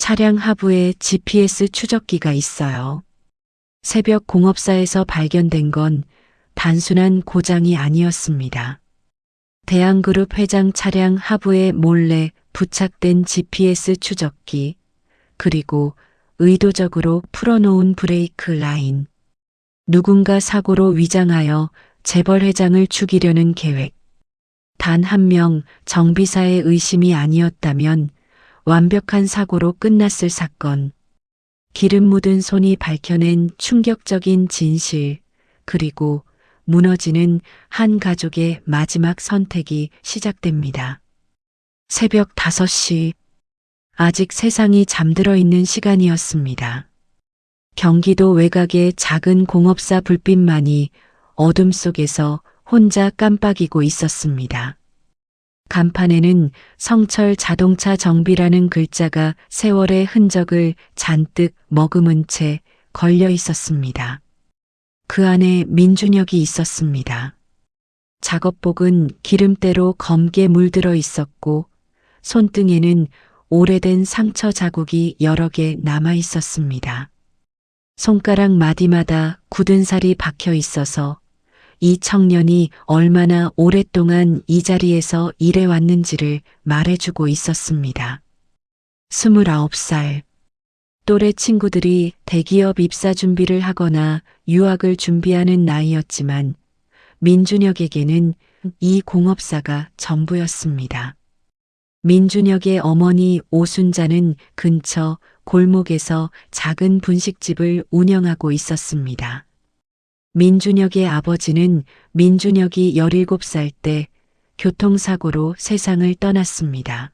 차량 하부에 GPS 추적기가 있어요. 새벽 공업사에서 발견된 건 단순한 고장이 아니었습니다. 대한그룹 회장 차량 하부에 몰래 부착된 GPS 추적기, 그리고 의도적으로 풀어놓은 브레이크 라인. 누군가 사고로 위장하여 재벌 회장을 죽이려는 계획. 단 한 명 정비사의 의심이 아니었다면 완벽한 사고로 끝났을 사건. 기름 묻은 손이 밝혀낸 충격적인 진실, 그리고 무너지는 한 가족의 마지막 선택이 시작됩니다. 새벽 5시. 아직 세상이 잠들어 있는 시간이었습니다. 경기도 외곽의 작은 공업사 불빛만이 어둠 속에서 혼자 깜빡이고 있었습니다. 간판에는 성철 자동차 정비라는 글자가 세월의 흔적을 잔뜩 머금은 채 걸려 있었습니다. 그 안에 민준혁이 있었습니다. 작업복은 기름때로 검게 물들어 있었고 손등에는 오래된 상처 자국이 여러 개 남아 있었습니다. 손가락 마디마다 굳은 살이 박혀 있어서 이 청년이 얼마나 오랫동안 이 자리에서 일해왔는지를 말해주고 있었습니다. 29살. 또래 친구들이 대기업 입사 준비를 하거나 유학을 준비하는 나이였지만 민준혁에게는 이 공업사가 전부였습니다. 민준혁의 어머니 오순자는 근처 골목에서 작은 분식집을 운영하고 있었습니다. 민준혁의 아버지는 민준혁이 17살 때 교통사고로 세상을 떠났습니다.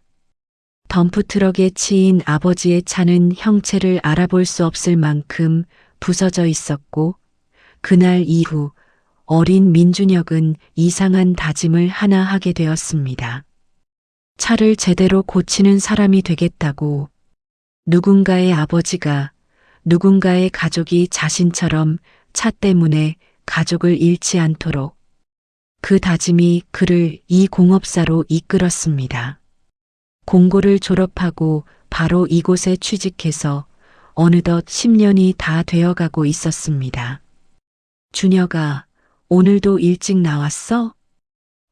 덤프트럭에 치인 아버지의 차는 형체를 알아볼 수 없을 만큼 부서져 있었고 그날 이후 어린 민준혁은 이상한 다짐을 하나 하게 되었습니다. 차를 제대로 고치는 사람이 되겠다고. 누군가의 아버지가, 누군가의 가족이 자신처럼 차 때문에 가족을 잃지 않도록. 그 다짐이 그를 이 공업사로 이끌었습니다. 공고를 졸업하고 바로 이곳에 취직해서 어느덧 10년이 다 되어가고 있었습니다. 준혁아, 오늘도 일찍 나왔어?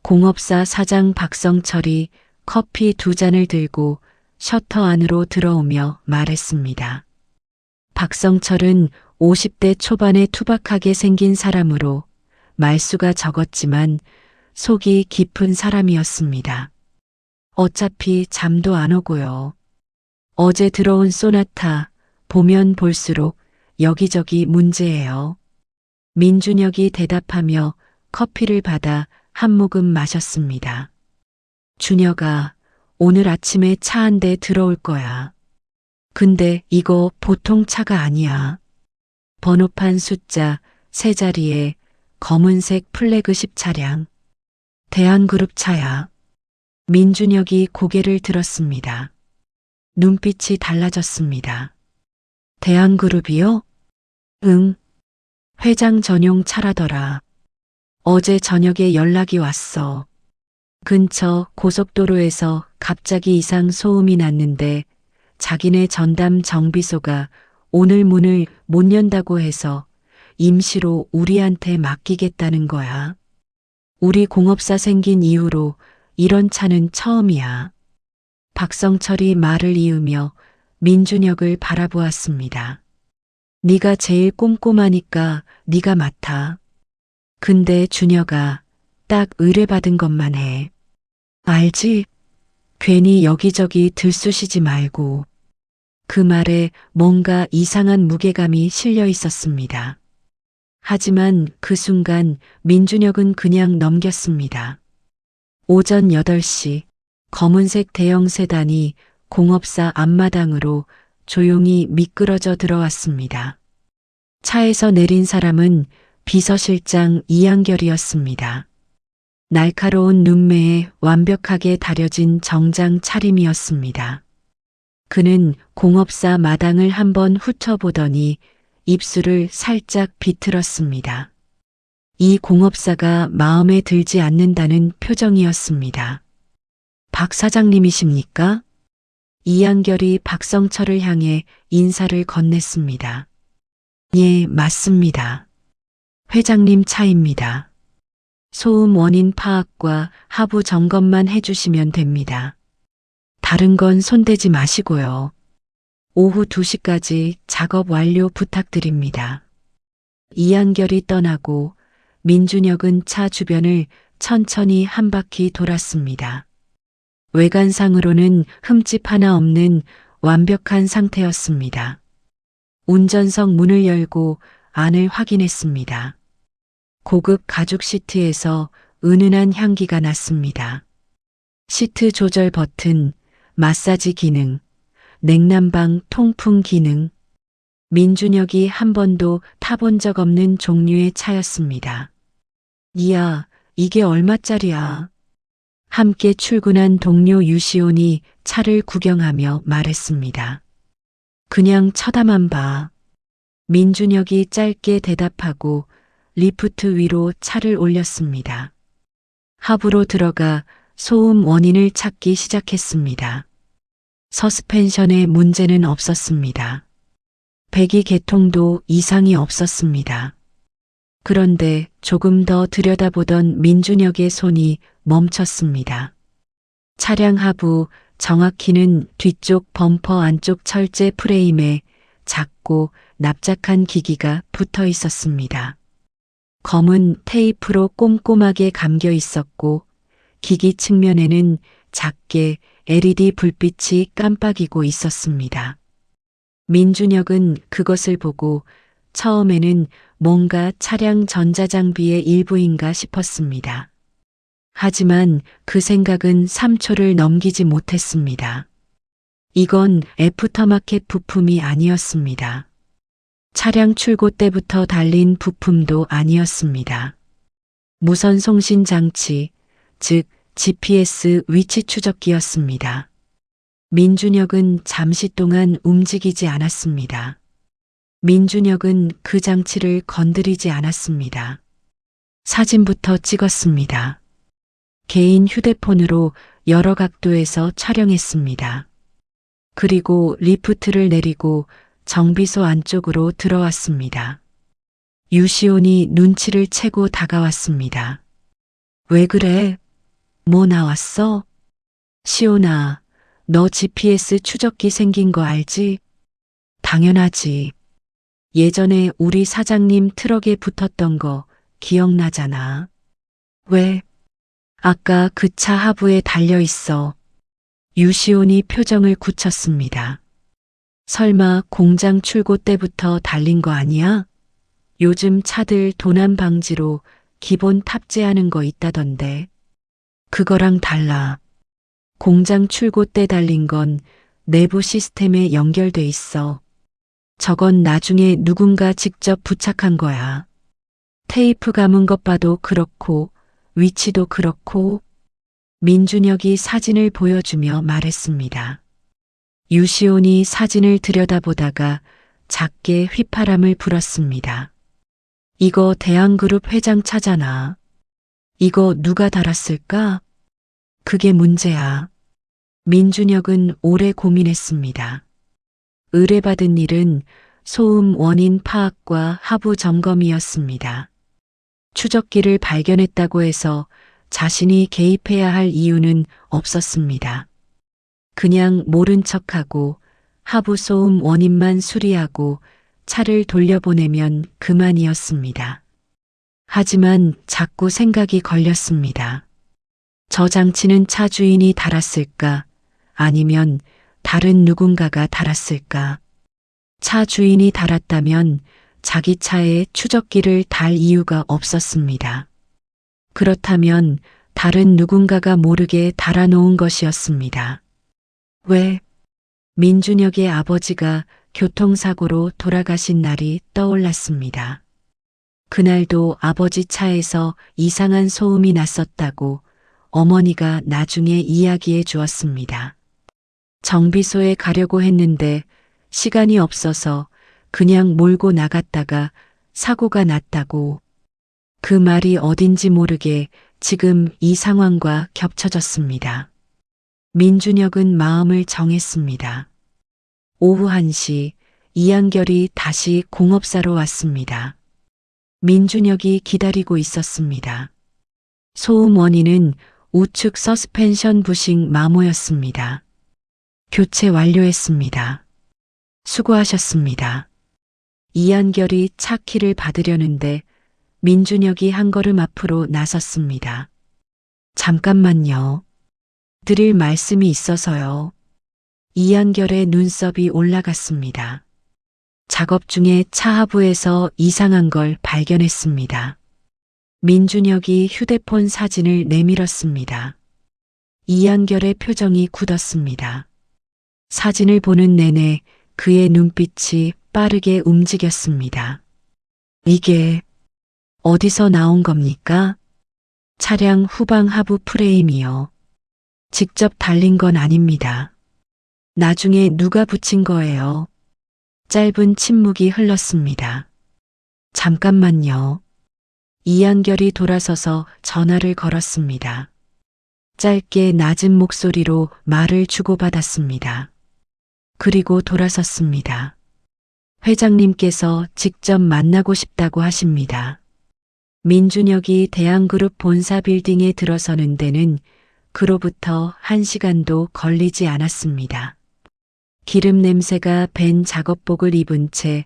공업사 사장 박성철이 커피 2잔을 들고 셔터 안으로 들어오며 말했습니다. 박성철은 50대 초반에 투박하게 생긴 사람으로 말수가 적었지만 속이 깊은 사람이었습니다. 어차피 잠도 안 오고요. 어제 들어온 소나타 보면 볼수록 여기저기 문제예요. 민준혁이 대답하며 커피를 받아 한 모금 마셨습니다. 준혁아, 오늘 아침에 차 한 대 들어올 거야. 근데 이거 보통 차가 아니야. 번호판 숫자 3자리에 검은색 플래그십 차량. 대한그룹 차야. 민준혁이 고개를 들었습니다. 눈빛이 달라졌습니다. 대한그룹이요? 응. 회장 전용 차라더라. 어제 저녁에 연락이 왔어. 근처 고속도로에서 갑자기 이상 소음이 났는데 자기네 전담 정비소가 오늘 문을 못 연다고 해서 임시로 우리한테 맡기겠다는 거야. 우리 공업사 생긴 이후로 이런 차는 처음이야. 박성철이 말을 이으며 민준혁을 바라보았습니다. 네가 제일 꼼꼼하니까 네가 맡아. 근데 준혁아, 딱 의뢰받은 것만 해. 알지? 괜히 여기저기 들쑤시지 말고. 그 말에 뭔가 이상한 무게감이 실려 있었습니다. 하지만 그 순간 민준혁은 그냥 넘겼습니다. 오전 8시 검은색 대형 세단이 공업사 앞마당으로 조용히 미끄러져 들어왔습니다. 차에서 내린 사람은 비서실장 이한결이었습니다. 날카로운 눈매에 완벽하게 다려진 정장 차림이었습니다. 그는 공업사 마당을 한번 훑어보더니 입술을 살짝 비틀었습니다. 이 공업사가 마음에 들지 않는다는 표정이었습니다. 박 사장님이십니까? 이한결이 박성철을 향해 인사를 건넸습니다. 예, 맞습니다. 회장님 차입니다. 소음 원인 파악과 하부 점검만 해주시면 됩니다. 다른 건 손대지 마시고요. 오후 2시까지 작업 완료 부탁드립니다. 이한결이 떠나고 민준혁은 차 주변을 천천히 한 바퀴 돌았습니다. 외관상으로는 흠집 하나 없는 완벽한 상태였습니다. 운전석 문을 열고 안을 확인했습니다. 고급 가죽 시트에서 은은한 향기가 났습니다. 시트 조절 버튼, 마사지 기능, 냉난방 통풍 기능. 민준혁이 한 번도 타본 적 없는 종류의 차였습니다. 이야, 이게 얼마짜리야? 함께 출근한 동료 유시온이 차를 구경하며 말했습니다. 그냥 쳐다만 봐. 민준혁이 짧게 대답하고 리프트 위로 차를 올렸습니다. 하부로 들어가 소음 원인을 찾기 시작했습니다. 서스펜션에 문제는 없었습니다. 배기 개통도 이상이 없었습니다. 그런데 조금 더 들여다보던 민준혁의 손이 멈췄습니다. 차량 하부, 정확히는 뒤쪽 범퍼 안쪽 철제 프레임에 작고 납작한 기기가 붙어 있었습니다. 검은 테이프로 꼼꼼하게 감겨 있었고 기기 측면에는 작게 LED 불빛이 깜빡이고 있었습니다. 민준혁은 그것을 보고 처음에는 뭔가 차량 전자장비의 일부인가 싶었습니다. 하지만 그 생각은 3초를 넘기지 못했습니다. 이건 애프터마켓 부품이 아니었습니다. 차량 출고 때부터 달린 부품도 아니었습니다. 무선 송신 장치, 즉 GPS 위치 추적기였습니다. 민준혁은 잠시 동안 움직이지 않았습니다. 민준혁은 그 장치를 건드리지 않았습니다. 사진부터 찍었습니다. 개인 휴대폰으로 여러 각도에서 촬영했습니다. 그리고 리프트를 내리고 정비소 안쪽으로 들어왔습니다. 유시온이 눈치를 채고 다가왔습니다. 왜 그래? 뭐 나왔어? 시온아, 너 GPS 추적기 생긴 거 알지? 당연하지. 예전에 우리 사장님 트럭에 붙었던 거 기억나잖아. 왜? 아까 그 차 하부에 달려 있어. 유시온이 표정을 굳혔습니다. 설마 공장 출고 때부터 달린 거 아니야? 요즘 차들 도난 방지로 기본 탑재하는 거 있다던데. 그거랑 달라. 공장 출고 때 달린 건 내부 시스템에 연결돼 있어. 저건 나중에 누군가 직접 부착한 거야. 테이프 감은 것 봐도 그렇고 위치도 그렇고. 민준혁이 사진을 보여주며 말했습니다. 유시온이 사진을 들여다보다가 작게 휘파람을 불었습니다. 이거 대한그룹 회장 차잖아. 이거 누가 달았을까? 그게 문제야. 민준혁은 오래 고민했습니다. 의뢰받은 일은 소음 원인 파악과 하부 점검이었습니다. 추적기를 발견했다고 해서 자신이 개입해야 할 이유는 없었습니다. 그냥 모른 척하고 하부 소음 원인만 수리하고 차를 돌려보내면 그만이었습니다. 하지만 자꾸 생각이 걸렸습니다. 저 장치는 차 주인이 달았을까? 아니면 다른 누군가가 달았을까? 차 주인이 달았다면 자기 차에 추적기를 달 이유가 없었습니다. 그렇다면 다른 누군가가 모르게 달아놓은 것이었습니다. 왜? 민준혁의 아버지가 교통사고로 돌아가신 날이 떠올랐습니다. 그날도 아버지 차에서 이상한 소음이 났었다고 어머니가 나중에 이야기해 주었습니다. 정비소에 가려고 했는데 시간이 없어서 그냥 몰고 나갔다가 사고가 났다고. 그 말이 어딘지 모르게 지금 이 상황과 겹쳐졌습니다. 민준혁은 마음을 정했습니다. 오후 1시 이한결이 다시 공업사로 왔습니다. 민준혁이 기다리고 있었습니다. 소음 원인은 우측 서스펜션 부식 마모였습니다. 교체 완료했습니다. 수고하셨습니다. 이한결이 차 키를 받으려는데 민준혁이 한 걸음 앞으로 나섰습니다. 잠깐만요. 드릴 말씀이 있어서요. 이한결의 눈썹이 올라갔습니다. 작업 중에 차 하부에서 이상한 걸 발견했습니다. 민준혁이 휴대폰 사진을 내밀었습니다. 이한결의 표정이 굳었습니다. 사진을 보는 내내 그의 눈빛이 빠르게 움직였습니다. 이게 어디서 나온 겁니까? 차량 후방 하부 프레임이요. 직접 달린 건 아닙니다. 나중에 누가 붙인 거예요? 짧은 침묵이 흘렀습니다. 잠깐만요. 이한결이 돌아서서 전화를 걸었습니다. 짧게 낮은 목소리로 말을 주고받았습니다. 그리고 돌아섰습니다. 회장님께서 직접 만나고 싶다고 하십니다. 민준혁이 대한그룹 본사 빌딩에 들어서는 데는 그로부터 1시간도 걸리지 않았습니다. 기름 냄새가 밴 작업복을 입은 채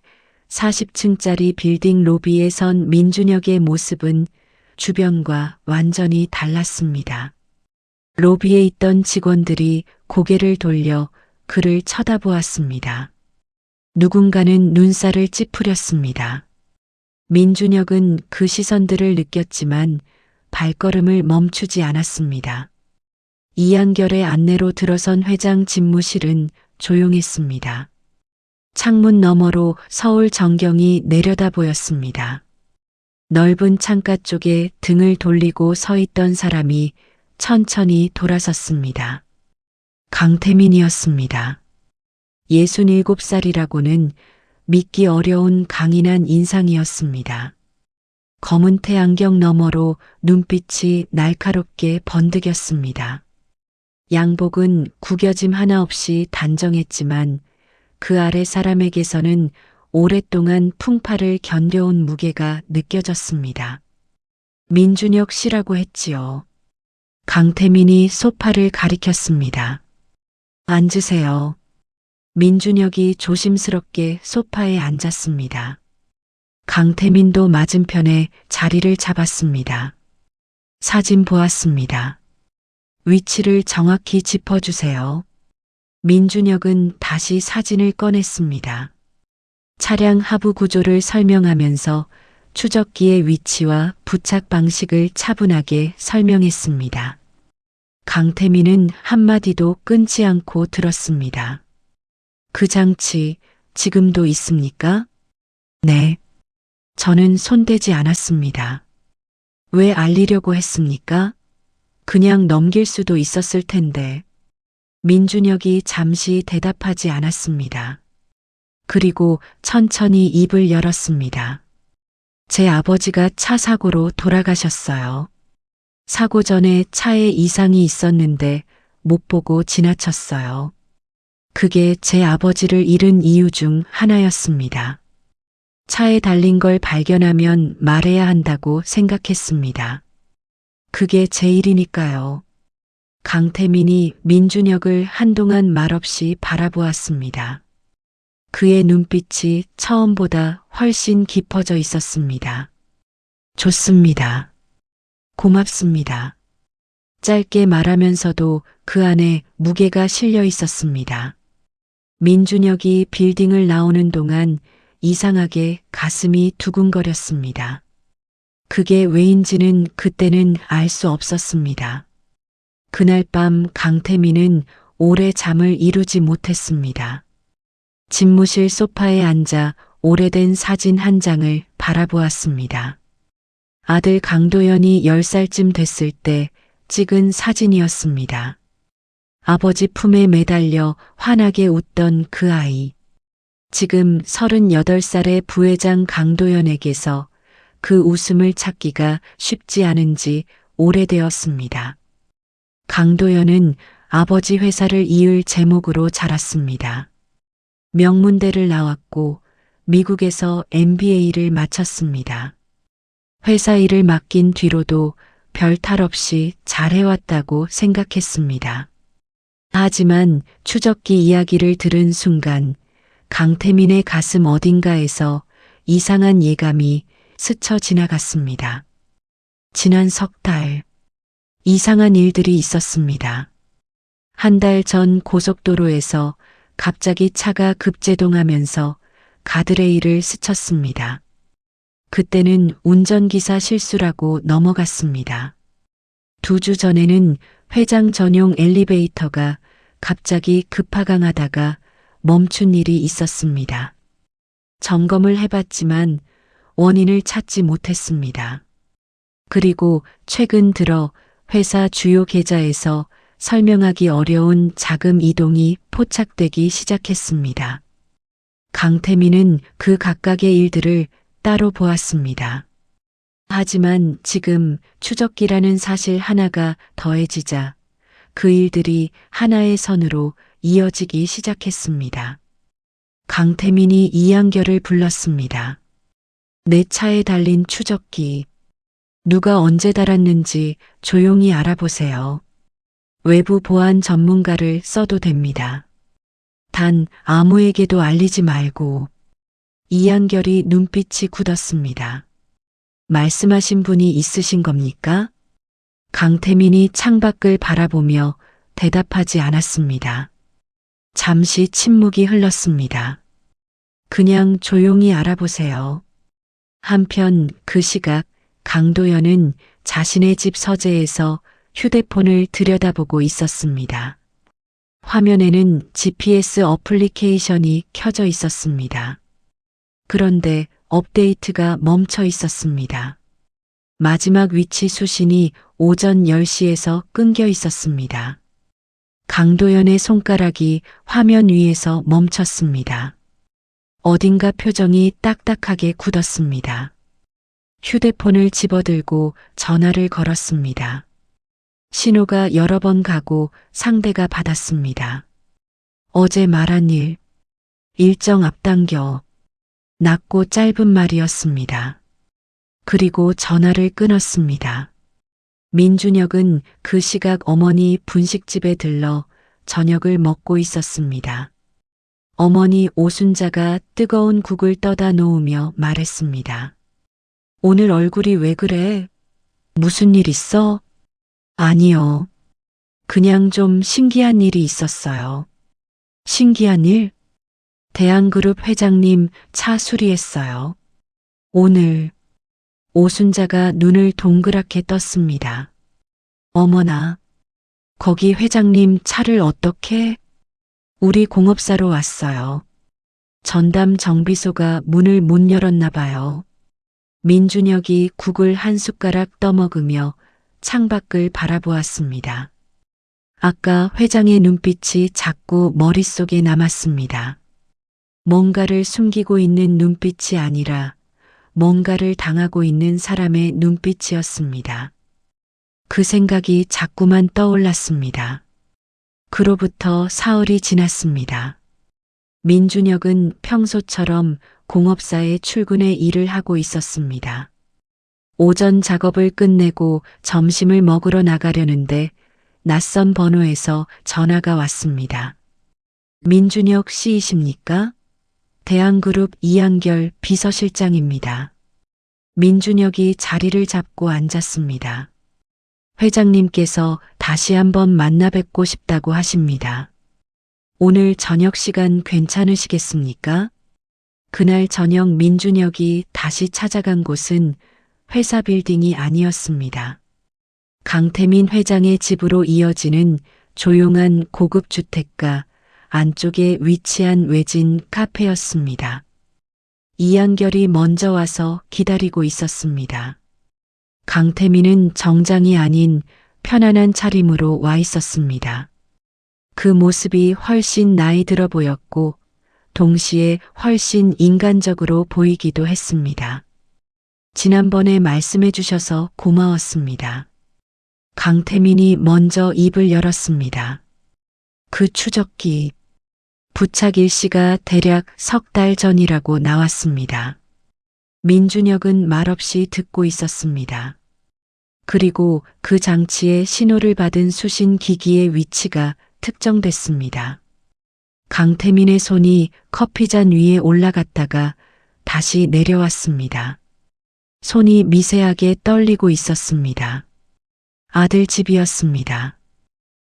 40층짜리 빌딩 로비에 선 민준혁의 모습은 주변과 완전히 달랐습니다. 로비에 있던 직원들이 고개를 돌려 그를 쳐다보았습니다. 누군가는 눈살을 찌푸렸습니다. 민준혁은 그 시선들을 느꼈지만 발걸음을 멈추지 않았습니다. 이한결의 안내로 들어선 회장 집무실은 조용했습니다. 창문 너머로 서울 전경이 내려다 보였습니다. 넓은 창가 쪽에 등을 돌리고 서 있던 사람이 천천히 돌아섰습니다. 강태민이었습니다. 67살이라고는 믿기 어려운 강인한 인상이었습니다. 검은 태안경 너머로 눈빛이 날카롭게 번득였습니다. 양복은 구겨짐 하나 없이 단정했지만 그 아래 사람에게서는 오랫동안 풍파를 견뎌온 무게가 느껴졌습니다. 민준혁 씨라고 했지요. 강태민이 소파를 가리켰습니다. 앉으세요. 민준혁이 조심스럽게 소파에 앉았습니다. 강태민도 맞은편에 자리를 잡았습니다. 사진 보았습니다. 위치를 정확히 짚어주세요. 민준혁은 다시 사진을 꺼냈습니다. 차량 하부 구조를 설명하면서 추적기의 위치와 부착 방식을 차분하게 설명했습니다. 강태민은 한마디도 끊지 않고 들었습니다. 그 장치 지금도 있습니까? 네. 저는 손대지 않았습니다. 왜 알리려고 했습니까? 그냥 넘길 수도 있었을 텐데. 민준혁이 잠시 대답하지 않았습니다. 그리고 천천히 입을 열었습니다. 제 아버지가 차 사고로 돌아가셨어요. 사고 전에 차에 이상이 있었는데 못 보고 지나쳤어요. 그게 제 아버지를 잃은 이유 중 하나였습니다. 차에 달린 걸 발견하면 말해야 한다고 생각했습니다. 그게 제 일이니까요. 강태민이 민준혁을 한동안 말없이 바라보았습니다. 그의 눈빛이 처음보다 훨씬 깊어져 있었습니다. 좋습니다. 고맙습니다. 짧게 말하면서도 그 안에 무게가 실려 있었습니다. 민준혁이 빌딩을 나오는 동안 이상하게 가슴이 두근거렸습니다. 그게 왜인지는 그때는 알 수 없었습니다. 그날 밤 강태민은 오래 잠을 이루지 못했습니다. 집무실 소파에 앉아 오래된 사진 한 장을 바라보았습니다. 아들 강도연이 10살쯤 됐을 때 찍은 사진이었습니다. 아버지 품에 매달려 환하게 웃던 그 아이. 지금 38살의 부회장 강도연에게서 그 웃음을 찾기가 쉽지 않은 지 오래되었습니다. 강도연은 아버지 회사를 이을 제목으로 자랐습니다. 명문대를 나왔고 미국에서 MBA를 마쳤습니다. 회사 일을 맡긴 뒤로도 별 탈 없이 잘해왔다고 생각했습니다. 하지만 추적기 이야기를 들은 순간 강태민의 가슴 어딘가에서 이상한 예감이 스쳐 지나갔습니다. 지난 석 달, 이상한 일들이 있었습니다. 한 달 전 고속도로에서 갑자기 차가 급제동하면서 가드레일을 스쳤습니다. 그때는 운전기사 실수라고 넘어갔습니다. 2주 전에는 회장 전용 엘리베이터가 갑자기 급하강하다가 멈춘 일이 있었습니다. 점검을 해봤지만 원인을 찾지 못했습니다. 그리고 최근 들어 회사 주요 계좌에서 설명하기 어려운 자금 이동이 포착되기 시작했습니다. 강태민은 그 각각의 일들을 따로 보았습니다. 하지만 지금 추적기라는 사실 하나가 더해지자 그 일들이 하나의 선으로 이어지기 시작했습니다. 강태민이 이한결을 불렀습니다. 내 차에 달린 추적기. 누가 언제 달았는지 조용히 알아보세요. 외부 보안 전문가를 써도 됩니다. 단 아무에게도 알리지 말고. 이한결이 눈빛이 굳었습니다. 말씀하신 분이 있으신 겁니까? 강태민이 창밖을 바라보며 대답하지 않았습니다. 잠시 침묵이 흘렀습니다. 그냥 조용히 알아보세요. 한편 그 시각 강도연은 자신의 집 서재에서 휴대폰을 들여다보고 있었습니다. 화면에는 GPS 어플리케이션이 켜져 있었습니다. 그런데 업데이트가 멈춰 있었습니다. 마지막 위치 수신이 오전 10시에서 끊겨 있었습니다. 강도연의 손가락이 화면 위에서 멈췄습니다. 어딘가 표정이 딱딱하게 굳었습니다. 휴대폰을 집어들고 전화를 걸었습니다. 신호가 여러 번 가고 상대가 받았습니다. 어제 말한 일, 일정 앞당겨. 낮고 짧은 말이었습니다. 그리고 전화를 끊었습니다. 민준혁은 그 시각 어머니 분식집에 들러 저녁을 먹고 있었습니다. 어머니 오순자가 뜨거운 국을 떠다 놓으며 말했습니다. 오늘 얼굴이 왜 그래? 무슨 일 있어? 아니요. 그냥 좀 신기한 일이 있었어요. 신기한 일? 대한그룹 회장님 차 수리했어요. 오늘. 오순자가 눈을 동그랗게 떴습니다. 어머나, 거기 회장님 차를 어떻게? 우리 공업사로 왔어요. 전담 정비소가 문을 못 열었나 봐요. 민준혁이 국을 한 숟가락 떠먹으며 창밖을 바라보았습니다. 아까 회장의 눈빛이 자꾸 머릿속에 남았습니다. 뭔가를 숨기고 있는 눈빛이 아니라 뭔가를 당하고 있는 사람의 눈빛이었습니다. 그 생각이 자꾸만 떠올랐습니다. 그로부터 사흘이 지났습니다. 민준혁은 평소처럼 공업사에 출근해 일을 하고 있었습니다. 오전 작업을 끝내고 점심을 먹으러 나가려는데 낯선 번호에서 전화가 왔습니다. 민준혁 씨이십니까? 대한그룹 이한결 비서실장입니다. 민준혁이 자리를 잡고 앉았습니다. 회장님께서 다시 한번 만나 뵙고 싶다고 하십니다. 오늘 저녁 시간 괜찮으시겠습니까? 그날 저녁 민준혁이 다시 찾아간 곳은 회사 빌딩이 아니었습니다. 강태민 회장의 집으로 이어지는 조용한 고급 주택가 안쪽에 위치한 외진 카페였습니다. 이한결이 먼저 와서 기다리고 있었습니다. 강태민은 정장이 아닌 편안한 차림으로 와 있었습니다. 그 모습이 훨씬 나이 들어 보였고 동시에 훨씬 인간적으로 보이기도 했습니다. 지난번에 말씀해 주셔서 고마웠습니다. 강태민이 먼저 입을 열었습니다. 그 추적기. 부착 일시가 대략 석 달 전이라고 나왔습니다. 민준혁은 말없이 듣고 있었습니다. 그리고 그 장치에 신호를 받은 수신 기기의 위치가 특정됐습니다. 강태민의 손이 커피잔 위에 올라갔다가 다시 내려왔습니다. 손이 미세하게 떨리고 있었습니다. 아들 집이었습니다.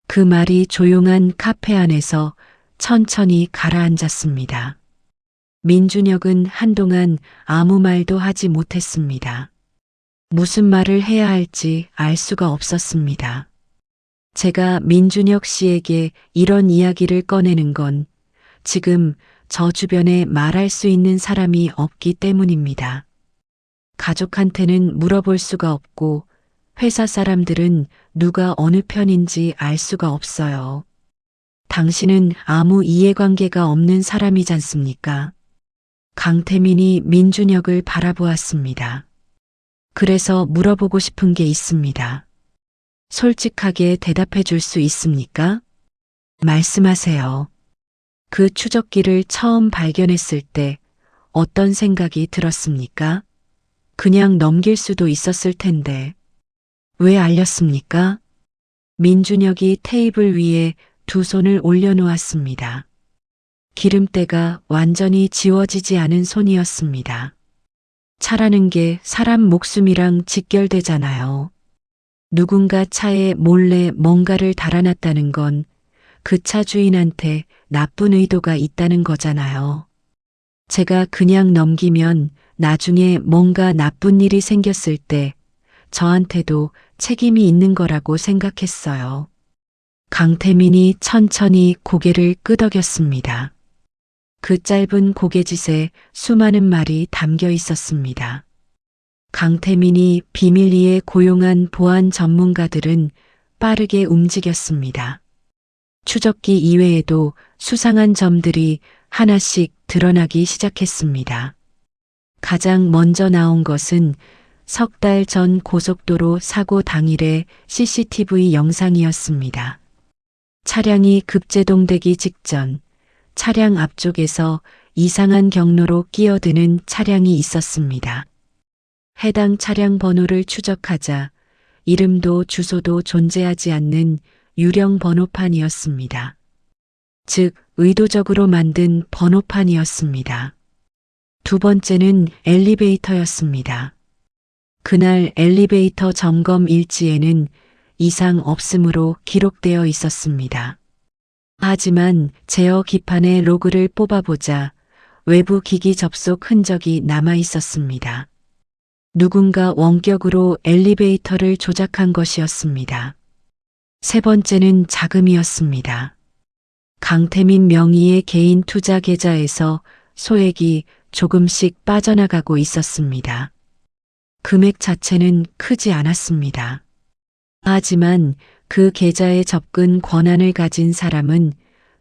그 말이 조용한 카페 안에서 천천히 가라앉았습니다. 민준혁은 한동안 아무 말도 하지 못했습니다. 무슨 말을 해야 할지 알 수가 없었습니다. 제가 민준혁 씨에게 이런 이야기를 꺼내는 건 지금 저 주변에 말할 수 있는 사람이 없기 때문입니다. 가족한테는 물어볼 수가 없고 회사 사람들은 누가 어느 편인지 알 수가 없어요. 당신은 아무 이해관계가 없는 사람이지 않습니까? 강태민이 민준혁을 바라보았습니다. 그래서 물어보고 싶은 게 있습니다. 솔직하게 대답해 줄 수 있습니까? 말씀하세요. 그 추적기를 처음 발견했을 때 어떤 생각이 들었습니까? 그냥 넘길 수도 있었을 텐데. 왜 알렸습니까? 민준혁이 테이블 위에 두 손을 올려놓았습니다. 기름때가 완전히 지워지지 않은 손이었습니다. 차라는 게 사람 목숨이랑 직결되잖아요. 누군가 차에 몰래 뭔가를 달아놨다는 건 그 차 주인한테 나쁜 의도가 있다는 거잖아요. 제가 그냥 넘기면 나중에 뭔가 나쁜 일이 생겼을 때 저한테도 책임이 있는 거라고 생각했어요. 강태민이 천천히 고개를 끄덕였습니다. 그 짧은 고개짓에 수많은 말이 담겨 있었습니다. 강태민이 비밀리에 고용한 보안 전문가들은 빠르게 움직였습니다. 추적기 이외에도 수상한 점들이 하나씩 드러나기 시작했습니다. 가장 먼저 나온 것은 석 달 전 고속도로 사고 당일의 CCTV 영상이었습니다. 차량이 급제동되기 직전 차량 앞쪽에서 이상한 경로로 끼어드는 차량이 있었습니다. 해당 차량 번호를 추적하자 이름도 주소도 존재하지 않는 유령 번호판이었습니다. 즉, 의도적으로 만든 번호판이었습니다. 두 번째는 엘리베이터였습니다. 그날 엘리베이터 점검 일지에는 이상 없음으로 기록되어 있었습니다. 하지만 제어 기판의 로그를 뽑아보자 외부 기기 접속 흔적이 남아 있었습니다. 누군가 원격으로 엘리베이터를 조작한 것이었습니다. 세 번째는 자금이었습니다. 강태민 명의의 개인 투자 계좌에서 소액이 조금씩 빠져나가고 있었습니다. 금액 자체는 크지 않았습니다. 하지만 그 계좌에 접근 권한을 가진 사람은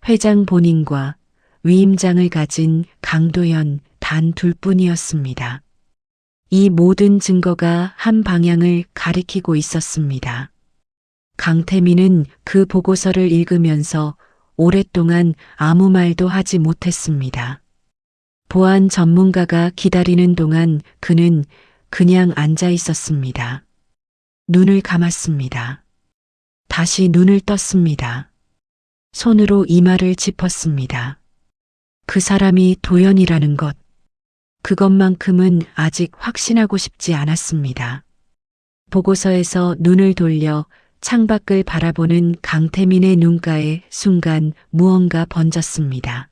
회장 본인과 위임장을 가진 강도현 단 둘뿐이었습니다. 이 모든 증거가 한 방향을 가리키고 있었습니다. 강태민은 그 보고서를 읽으면서 오랫동안 아무 말도 하지 못했습니다. 보안 전문가가 기다리는 동안 그는 그냥 앉아 있었습니다. 눈을 감았습니다. 다시 눈을 떴습니다. 손으로 이마를 짚었습니다. 그 사람이 도연이라는 것, 그것만큼은 아직 확신하고 싶지 않았습니다. 보고서에서 눈을 돌려 창밖을 바라보는 강태민의 눈가에 순간 무언가 번졌습니다.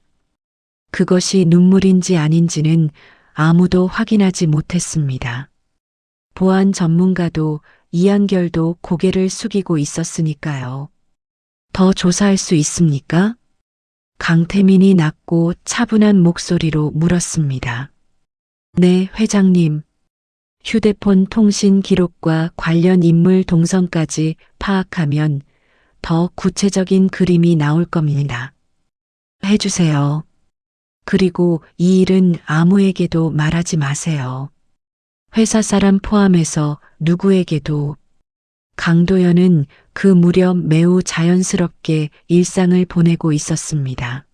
그것이 눈물인지 아닌지는 아무도 확인하지 못했습니다. 보안 전문가도 이한결도 고개를 숙이고 있었으니까요. 더 조사할 수 있습니까? 강태민이 낮고 차분한 목소리로 물었습니다. 네, 회장님. 휴대폰 통신 기록과 관련 인물 동선까지 파악하면 더 구체적인 그림이 나올 겁니다. 해주세요. 그리고 이 일은 아무에게도 말하지 마세요. 회사 사람 포함해서 누구에게도. 강도연은 그 무렵 매우 자연스럽게 일상을 보내고 있었습니다.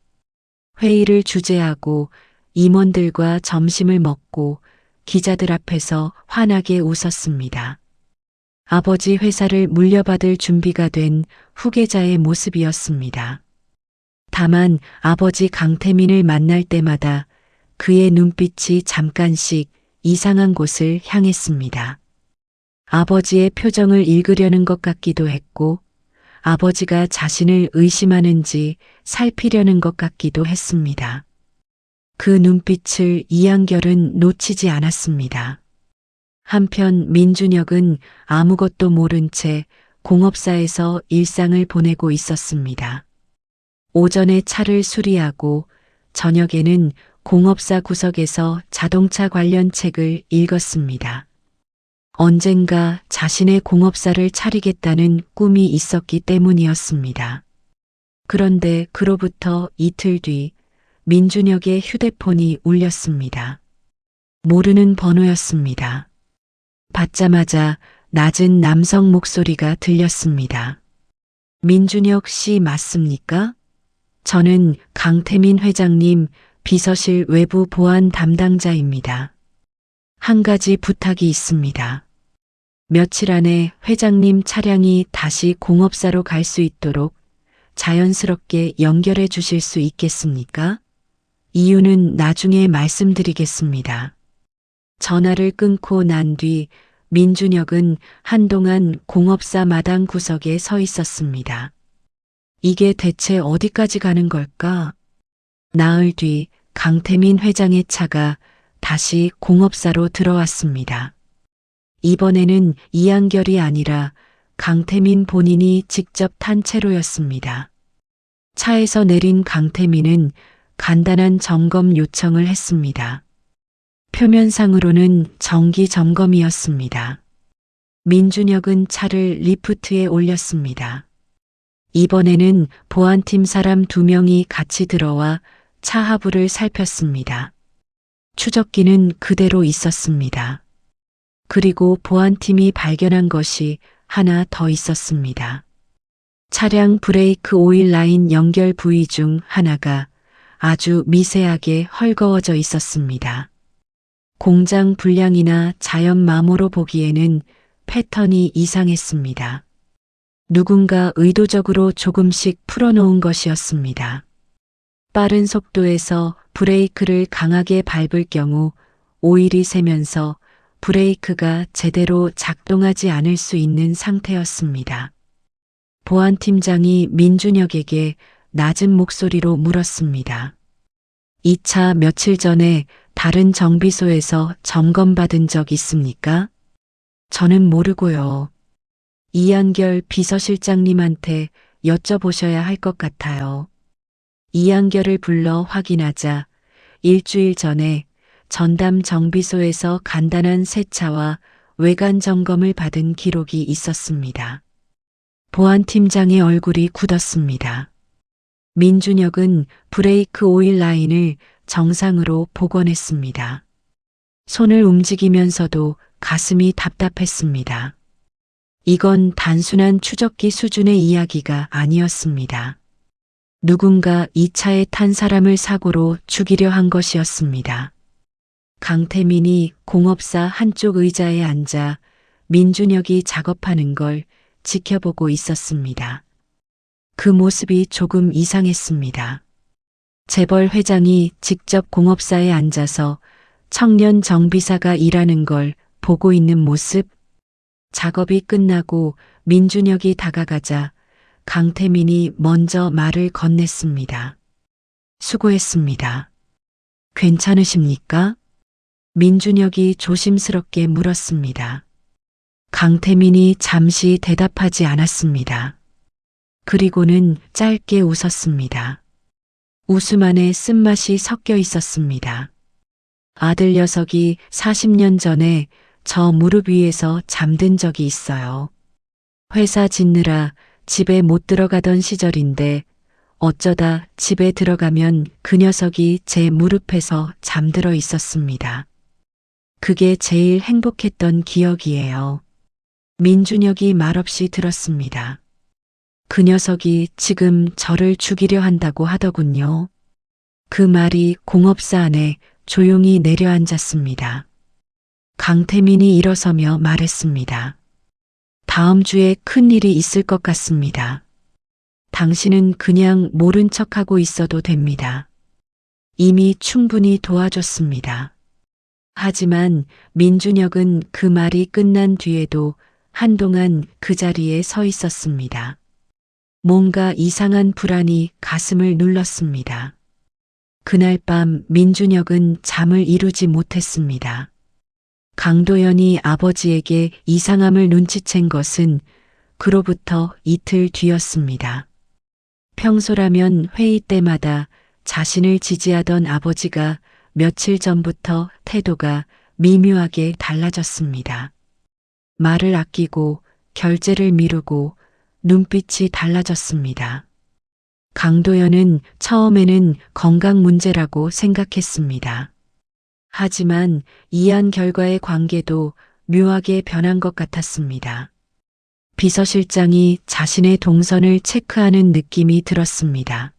회의를 주재하고 임원들과 점심을 먹고 기자들 앞에서 환하게 웃었습니다. 아버지 회사를 물려받을 준비가 된 후계자의 모습이었습니다. 다만 아버지 강태민을 만날 때마다 그의 눈빛이 잠깐씩 이상한 곳을 향했습니다. 아버지의 표정을 읽으려는 것 같기도 했고, 아버지가 자신을 의심하는지 살피려는 것 같기도 했습니다. 그 눈빛을 이한결은 놓치지 않았습니다. 한편 민준혁은 아무것도 모른 채 공업사에서 일상을 보내고 있었습니다. 오전에 차를 수리하고 저녁에는 공업사 구석에서 자동차 관련 책을 읽었습니다. 언젠가 자신의 공업사를 차리겠다는 꿈이 있었기 때문이었습니다. 그런데 그로부터 이틀 뒤 민준혁의 휴대폰이 울렸습니다. 모르는 번호였습니다. 받자마자 낮은 남성 목소리가 들렸습니다. 민준혁 씨 맞습니까? 저는 강태민 회장님 비서실 외부 보안 담당자입니다. 한 가지 부탁이 있습니다. 며칠 안에 회장님 차량이 다시 공업사로 갈 수 있도록 자연스럽게 연결해 주실 수 있겠습니까? 이유는 나중에 말씀드리겠습니다. 전화를 끊고 난 뒤 민준혁은 한동안 공업사 마당 구석에 서 있었습니다. 이게 대체 어디까지 가는 걸까? 나흘 뒤 강태민 회장의 차가 다시 공업사로 들어왔습니다. 이번에는 이한결이 아니라 강태민 본인이 직접 탄 채로였습니다. 차에서 내린 강태민은 간단한 점검 요청을 했습니다. 표면상으로는 정기 점검이었습니다. 민준혁은 차를 리프트에 올렸습니다. 이번에는 보안팀 사람 2명이 같이 들어와 차 하부를 살폈습니다. 추적기는 그대로 있었습니다. 그리고 보안팀이 발견한 것이 하나 더 있었습니다. 차량 브레이크 오일 라인 연결 부위 중 하나가 아주 미세하게 헐거워져 있었습니다. 공장 불량이나 자연 마모로 보기에는 패턴이 이상했습니다. 누군가 의도적으로 조금씩 풀어놓은 것이었습니다. 빠른 속도에서 브레이크를 강하게 밟을 경우 오일이 새면서 브레이크가 제대로 작동하지 않을 수 있는 상태였습니다. 보안팀장이 민준혁에게 낮은 목소리로 물었습니다. 이 차 며칠 전에 다른 정비소에서 점검받은 적 있습니까? 저는 모르고요. 이한결 비서실장님한테 여쭤보셔야 할 것 같아요. 이한결을 불러 확인하자 일주일 전에 전담 정비소에서 간단한 세차와 외관 점검을 받은 기록이 있었습니다. 보안팀장의 얼굴이 굳었습니다. 민준혁은 브레이크 오일 라인을 정상으로 복원했습니다. 손을 움직이면서도 가슴이 답답했습니다. 이건 단순한 추적기 수준의 이야기가 아니었습니다. 누군가 이 차에 탄 사람을 사고로 죽이려 한 것이었습니다. 강태민이 공업사 한쪽 의자에 앉아 민준혁이 작업하는 걸 지켜보고 있었습니다. 그 모습이 조금 이상했습니다. 재벌 회장이 직접 공업사에 앉아서 청년 정비사가 일하는 걸 보고 있는 모습. 작업이 끝나고 민준혁이 다가가자 강태민이 먼저 말을 건넸습니다. 수고했습니다. 괜찮으십니까? 민준혁이 조심스럽게 물었습니다. 강태민이 잠시 대답하지 않았습니다. 그리고는 짧게 웃었습니다. 웃음 안에 쓴맛이 섞여 있었습니다. 아들 녀석이 40년 전에 저 무릎 위에서 잠든 적이 있어요. 회사 짓느라 집에 못 들어가던 시절인데 어쩌다 집에 들어가면 그 녀석이 제 무릎에서 잠들어 있었습니다. 그게 제일 행복했던 기억이에요. 민준혁이 말없이 들었습니다. 그 녀석이 지금 저를 죽이려 한다고 하더군요. 그 말이 공업사 안에 조용히 내려앉았습니다. 강태민이 일어서며 말했습니다. 다음 주에 큰 일이 있을 것 같습니다. 당신은 그냥 모른 척하고 있어도 됩니다. 이미 충분히 도와줬습니다. 하지만 민준혁은 그 말이 끝난 뒤에도 한동안 그 자리에 서 있었습니다. 뭔가 이상한 불안이 가슴을 눌렀습니다. 그날 밤 민준혁은 잠을 이루지 못했습니다. 강도연이 아버지에게 이상함을 눈치챈 것은 그로부터 이틀 뒤였습니다. 평소라면 회의 때마다 자신을 지지하던 아버지가 며칠 전부터 태도가 미묘하게 달라졌습니다. 말을 아끼고 결제를 미루고 눈빛이 달라졌습니다. 강도연은 처음에는 건강 문제라고 생각했습니다. 하지만 이한 결과의 관계도 묘하게 변한 것 같았습니다. 비서실장이 자신의 동선을 체크하는 느낌이 들었습니다.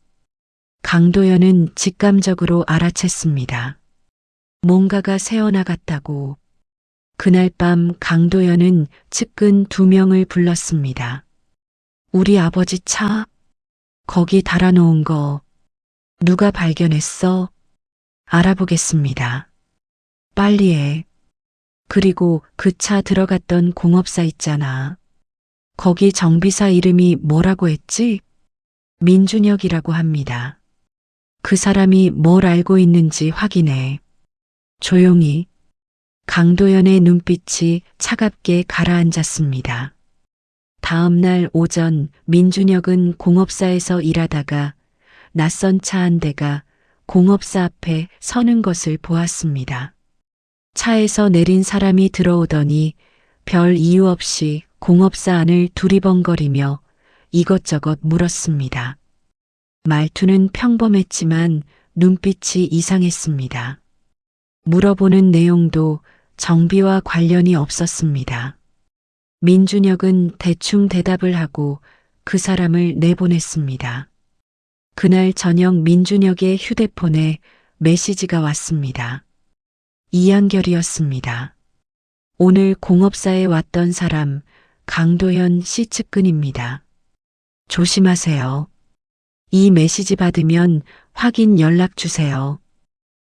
강도연은 직감적으로 알아챘습니다. 뭔가가 새어나갔다고. 그날 밤 강도연은 측근 2명을 불렀습니다. 우리 아버지 차? 거기 달아놓은 거 누가 발견했어? 알아보겠습니다. 빨리 해. 그리고 그 차 들어갔던 공업사 있잖아. 거기 정비사 이름이 뭐라고 했지? 민준혁이라고 합니다. 그 사람이 뭘 알고 있는지 확인해. 조용히. 강도연의 눈빛이 차갑게 가라앉았습니다. 다음 날 오전 민준혁은 공업사에서 일하다가 낯선 차 한 대가 공업사 앞에 서는 것을 보았습니다. 차에서 내린 사람이 들어오더니 별 이유 없이 공업사 안을 두리번거리며 이것저것 물었습니다. 말투는 평범했지만 눈빛이 이상했습니다. 물어보는 내용도 정비와 관련이 없었습니다. 민준혁은 대충 대답을 하고 그 사람을 내보냈습니다. 그날 저녁 민준혁의 휴대폰에 메시지가 왔습니다. 이한결이었습니다. 오늘 공업사에 왔던 사람 강도현 씨 측근입니다. 조심하세요. 이 메시지 받으면 확인 연락 주세요.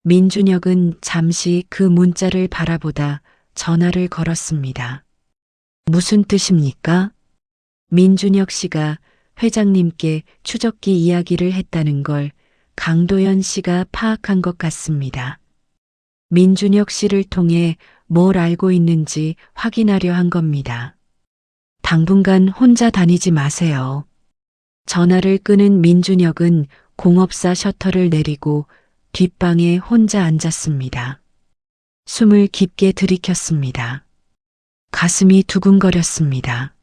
민준혁은 잠시 그 문자를 바라보다 전화를 걸었습니다. 무슨 뜻입니까? 민준혁 씨가 회장님께 추적기 이야기를 했다는 걸 강도현 씨가 파악한 것 같습니다. 민준혁 씨를 통해 뭘 알고 있는지 확인하려 한 겁니다. 당분간 혼자 다니지 마세요. 전화를 끄는 민준혁은 공업사 셔터를 내리고 뒷방에 혼자 앉았습니다. 숨을 깊게 들이켰습니다. 가슴이 두근거렸습니다.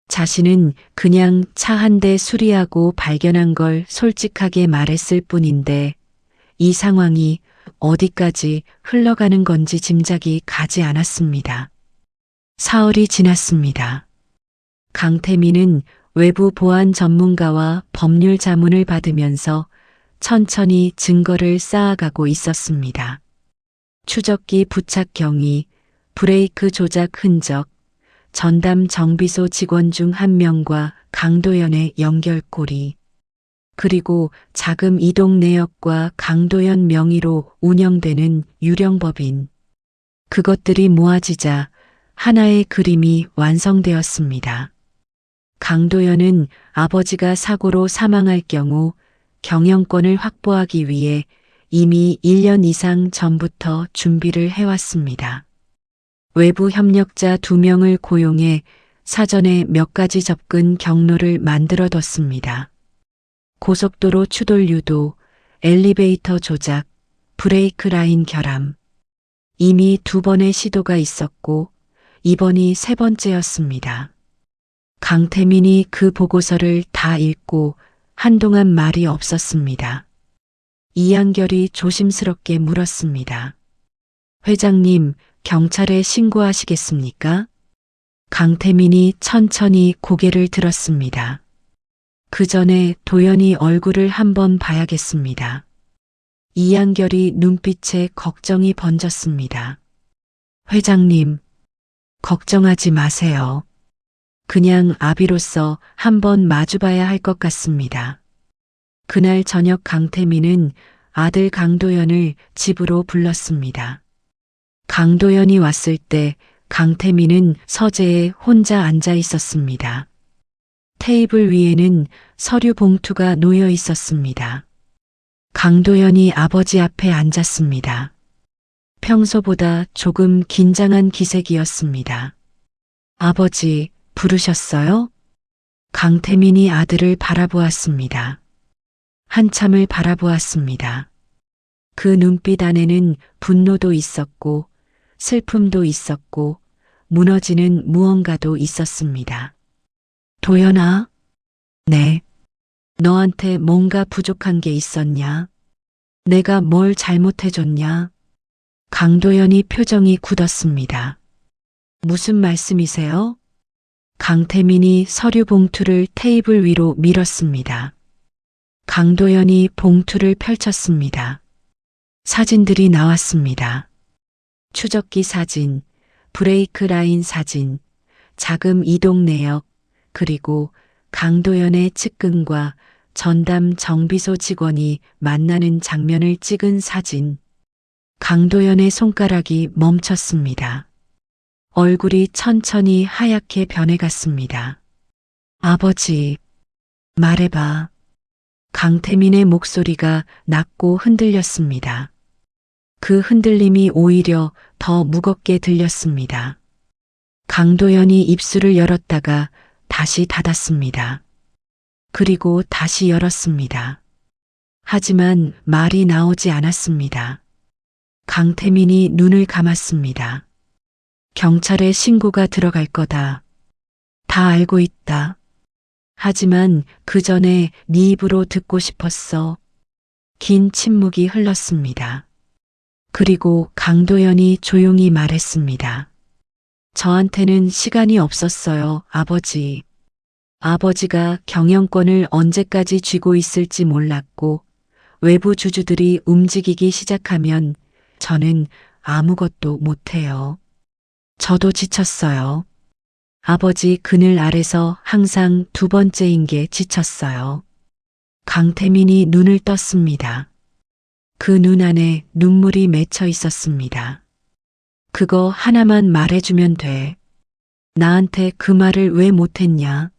자신은 그냥 차 한 대 수리하고 발견한 걸 솔직하게 말했을 뿐인데 이 상황이 어디까지 흘러가는 건지 짐작이 가지 않았습니다. 사흘이 지났습니다. 강태민은 외부 보안 전문가와 법률 자문을 받으면서 천천히 증거를 쌓아가고 있었습니다. 추적기 부착 경위, 브레이크 조작 흔적, 전담 정비소 직원 중 한 명과 강도연의 연결고리, 그리고 자금 이동 내역과 강도연 명의로 운영되는 유령법인. 그것들이 모아지자 하나의 그림이 완성되었습니다. 강도연은 아버지가 사고로 사망할 경우 경영권을 확보하기 위해 이미 1년 이상 전부터 준비를 해왔습니다. 외부 협력자 2명을 고용해 사전에 몇 가지 접근 경로를 만들어뒀습니다. 고속도로 추돌 유도, 엘리베이터 조작, 브레이크 라인 결함. 이미 2번의 시도가 있었고 이번이 3번째였습니다. 강태민이 그 보고서를 다 읽고 한동안 말이 없었습니다. 이한결이 조심스럽게 물었습니다. 회장님, 경찰에 신고하시겠습니까? 강태민이 천천히 고개를 들었습니다. 그 전에 도연이 얼굴을 한번 봐야겠습니다. 이한결이 눈빛에 걱정이 번졌습니다. 회장님, 걱정하지 마세요. 그냥 아비로서 한번 마주봐야 할 것 같습니다. 그날 저녁 강태민은 아들 강도연을 집으로 불렀습니다. 강도연이 왔을 때 강태민은 서재에 혼자 앉아 있었습니다. 테이블 위에는 서류 봉투가 놓여 있었습니다. 강도연이 아버지 앞에 앉았습니다. 평소보다 조금 긴장한 기색이었습니다. 아버지, 부르셨어요? 강태민이 아들을 바라보았습니다. 한참을 바라보았습니다. 그 눈빛 안에는 분노도 있었고, 슬픔도 있었고, 무너지는 무언가도 있었습니다. 도연아? 네. 너한테 뭔가 부족한 게 있었냐? 내가 뭘 잘못해줬냐? 강도연이 표정이 굳었습니다. 무슨 말씀이세요? 강태민이 서류 봉투를 테이블 위로 밀었습니다. 강도연이 봉투를 펼쳤습니다. 사진들이 나왔습니다. 추적기 사진, 브레이크 라인 사진, 자금 이동 내역, 그리고 강도연의 측근과 전담 정비소 직원이 만나는 장면을 찍은 사진. 강도연의 손가락이 멈췄습니다. 얼굴이 천천히 하얗게 변해갔습니다. 아버지, 말해봐. 강태민의 목소리가 낮고 흔들렸습니다. 그 흔들림이 오히려 더 무겁게 들렸습니다. 강도연이 입술을 열었다가 다시 닫았습니다. 그리고 다시 열었습니다. 하지만 말이 나오지 않았습니다. 강태민이 눈을 감았습니다. 경찰에 신고가 들어갈 거다. 다 알고 있다. 하지만 그 전에 네 입으로 듣고 싶었어. 긴 침묵이 흘렀습니다. 그리고 강도연이 조용히 말했습니다. 저한테는 시간이 없었어요, 아버지. 아버지가 경영권을 언제까지 쥐고 있을지 몰랐고, 외부 주주들이 움직이기 시작하면 저는 아무것도 못해요. 저도 지쳤어요. 아버지 그늘 아래서 항상 두 번째인 게 지쳤어요. 강태민이 눈을 떴습니다. 그 눈 안에 눈물이 맺혀 있었습니다. 그거 하나만 말해주면 돼. 나한테 그 말을 왜 못했냐?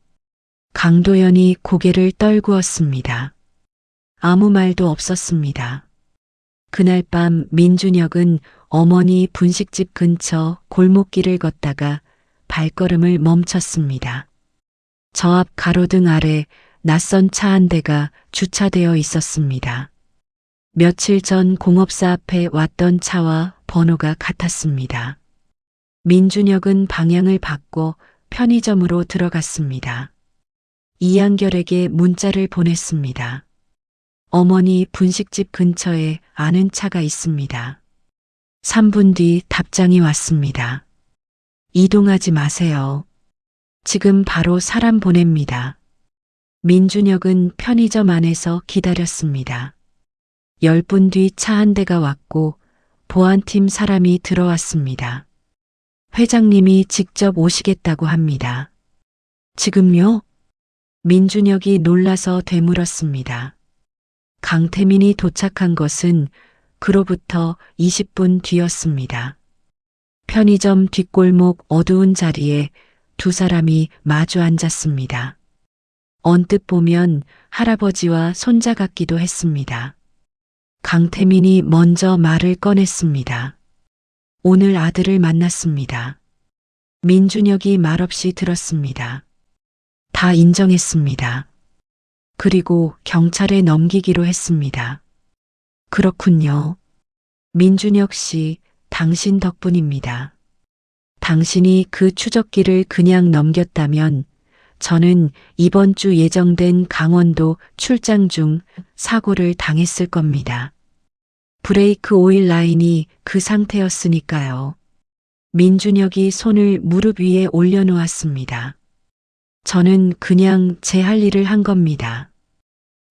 강도연이 고개를 떨구었습니다. 아무 말도 없었습니다. 그날 밤 민준혁은 어머니 분식집 근처 골목길을 걷다가 발걸음을 멈췄습니다. 저 앞 가로등 아래 낯선 차 한 대가 주차되어 있었습니다. 며칠 전 공업사 앞에 왔던 차와 번호가 같았습니다. 민준혁은 방향을 바꿔 편의점으로 들어갔습니다. 이한결에게 문자를 보냈습니다. 어머니 분식집 근처에 아는 차가 있습니다. 3분 뒤 답장이 왔습니다. 이동하지 마세요. 지금 바로 사람 보냅니다. 민준혁은 편의점 안에서 기다렸습니다. 10분 뒤 차 한 대가 왔고 보안팀 사람이 들어왔습니다. 회장님이 직접 오시겠다고 합니다. 지금요? 민준혁이 놀라서 되물었습니다. 강태민이 도착한 것은 그로부터 20분 뒤였습니다. 편의점 뒷골목 어두운 자리에 두 사람이 마주 앉았습니다. 언뜻 보면 할아버지와 손자 같기도 했습니다. 강태민이 먼저 말을 꺼냈습니다. 오늘 아들을 만났습니다. 민준혁이 말없이 들었습니다. 다 인정했습니다. 그리고 경찰에 넘기기로 했습니다. 그렇군요. 민준혁 씨, 당신 덕분입니다. 당신이 그 추적기를 그냥 넘겼다면 저는 이번 주 예정된 강원도 출장 중 사고를 당했을 겁니다. 브레이크 오일 라인이 그 상태였으니까요. 민준혁이 손을 무릎 위에 올려놓았습니다. 저는 그냥 제 할 일을 한 겁니다.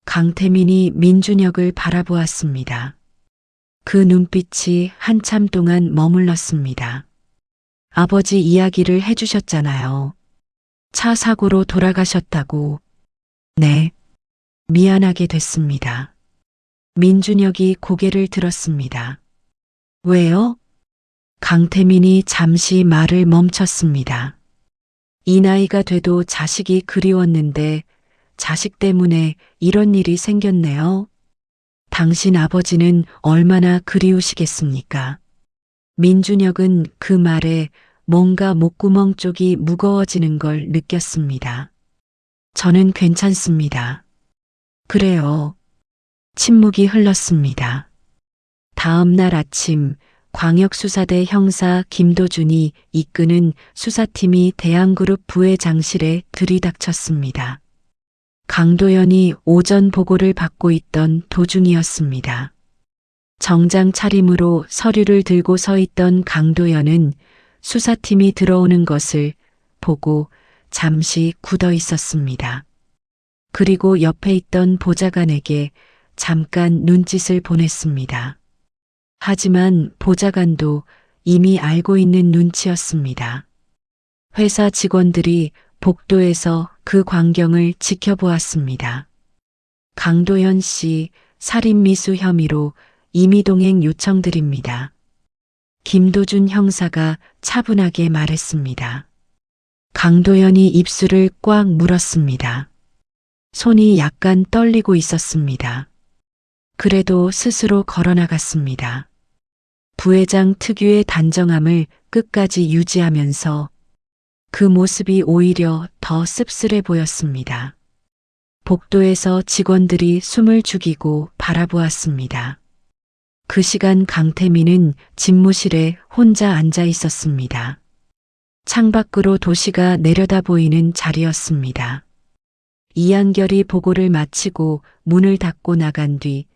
강태민이 민준혁을 바라보았습니다. 그 눈빛이 한참 동안 머물렀습니다. 아버지 이야기를 해주셨잖아요. 차 사고로 돌아가셨다고. 네. 미안하게 됐습니다. 민준혁이 고개를 들었습니다. 왜요? 강태민이 잠시 말을 멈췄습니다. 이 나이가 돼도 자식이 그리웠는데 자식 때문에 이런 일이 생겼네요. 당신 아버지는 얼마나 그리우시겠습니까? 민준혁은 그 말에 뭔가 목구멍 쪽이 무거워지는 걸 느꼈습니다. 저는 괜찮습니다. 그래요. 침묵이 흘렀습니다. 다음 날 아침 광역수사대 형사 김도준이 이끄는 수사팀이 대한그룹 부회장실에 들이닥쳤습니다. 강도연이 오전 보고를 받고 있던 도중이었습니다. 정장 차림으로 서류를 들고 서 있던 강도연은 수사팀이 들어오는 것을 보고 잠시 굳어 있었습니다. 그리고 옆에 있던 보좌관에게 잠깐 눈짓을 보냈습니다. 하지만 보좌관도 이미 알고 있는 눈치였습니다. 회사 직원들이 복도에서 그 광경을 지켜보았습니다. 강도연 씨 살인미수 혐의로 임의동행 요청드립니다. 김도준 형사가 차분하게 말했습니다. 강도연이 입술을 꽉 물었습니다. 손이 약간 떨리고 있었습니다. 그래도 스스로 걸어나갔습니다. 부회장 특유의 단정함을 끝까지 유지하면서 그 모습이 오히려 더 씁쓸해 보였습니다. 복도에서 직원들이 숨을 죽이고 바라보았습니다. 그 시간 강태민은 집무실에 혼자 앉아 있었습니다. 창밖으로 도시가 내려다 보이는 자리였습니다. 이한결이 보고를 마치고 문을 닫고 나간 뒤